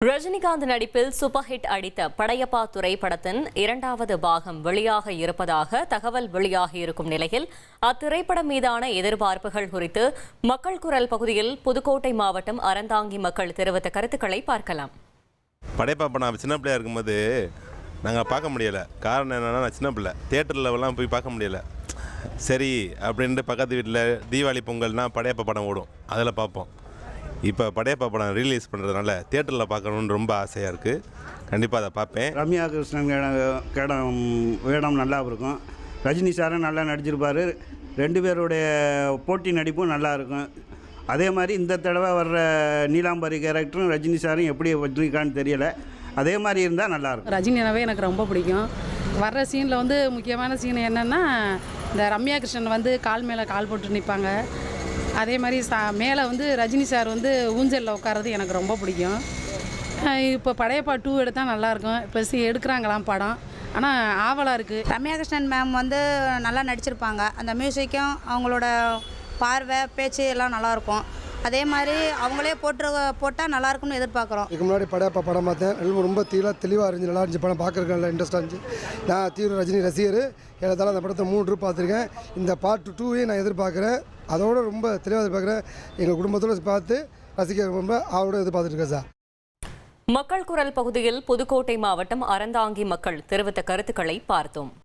ரஜினிகாந்த் நடிப்பில் super hit அடித்த படையப்பா திரைப்படத்தின் இரண்டாவது பாகம் வெளியாக இருப்பதாக தகவல் வெளியாகியிருக்கும் நிலையில் அத்திரைப்படம் மீதான எதிர்பார்ப்புகள் குறித்து மக்கள் குரல் பகுதியில் புதுக்கோட்டை மாவட்டம் அறந்தாங்கி மக்கள் தெரிவித்த கருத்துக்களை பார்க்கலாம். படையப்பா படம் சின்ன பிள்ளையா இருக்கும்போது நாங்கள் பார்க்க முடியலை. காரணம் என்னென்னா, நான் சின்ன பிள்ளை, தியேட்டர்லலாம் போய் பார்க்க முடியலை. சரி அப்படின்ட்டு பக்கத்து வீட்டில் தீபாவளி பொங்கல்னால் படையப்பா படம் ஓடும், அதில் பார்ப்போம். இப்போ படையப்பா படம் ரிலீஸ் பண்ணுறதுனால தியேட்டரில் பார்க்கணுன்னு ரொம்ப ஆசையாக இருக்குது. கண்டிப்பாக அதை பார்ப்பேன். ரம்யா கிருஷ்ணன் வேடம் நல்லா இருக்கும். ரஜினி சாரும் நல்லா நடிச்சிருப்பார். ரெண்டு பேருடைய போட்டி நடிப்பும் நல்லா இருக்கும். அதே மாதிரி இந்த தடவை வர்ற நீலாம்பரி கேரக்டரும் ரஜினி சாரும் எப்படி வச்சிருக்கான்னு தெரியலை. அதே மாதிரி இருந்தால் நல்லாயிருக்கும். ரஜினினாவே எனக்கு ரொம்ப பிடிக்கும். வர்ற சீனில் முக்கியமான சீன் என்னென்னா, இந்த ரம்யா கிருஷ்ணன் கால் மேலே கால் போட்டு நிற்பாங்க. அதே மாதிரி மேலே ரஜினி சார் ஊஞ்சலில் உட்காரது எனக்கு ரொம்ப பிடிக்கும். இப்போ படையப்பா 2 எடுத்தால் நல்லாயிருக்கும். இப்போ எடுக்கிறாங்களாம் படம், ஆனால் ஆவலாக இருக்குது. ரம்யா கிருஷ்ணன் மேம் நல்லா நடிச்சிருப்பாங்க. அந்த மியூசிக்கும் அவங்களோட பார்வை பேச்சு எல்லாம் நல்லாயிருக்கும். அதே மாதிரி அவங்களே போட்டால் நல்லாயிருக்கும்னு எதிர்பார்க்குறோம். இதுக்கு முன்னாடி படையப்பா படம் பார்த்தேன். ரொம்ப தெளிவாக இருந்துச்சு, நல்லா இருந்துச்சு படம். பார்க்குறதுக்கு நல்லா இன்ட்ரெஸ்ட்டாக இருந்துச்சு. நான் தீவிர ரஜினி ரசிகர். ஏதாலும் அந்த படத்தை 3 ட்ரிப் பார்த்துருக்கேன். இந்த பார்ட் 2 நான் எதிர்பார்க்குறேன். அதோட ரொம்ப தெளிவாக எதிர்பார்க்குறேன். எங்கள் குடும்பத்தோடு பார்த்து ரசிக்க ரொம்ப அவரோட எதிர்பார்த்துருக்கேன் சார். மக்கள் குரல் பகுதியில் புதுக்கோட்டை மாவட்டம் அறந்தாங்கி மக்கள் தெரிவித்த கருத்துக்களை பார்த்தோம்.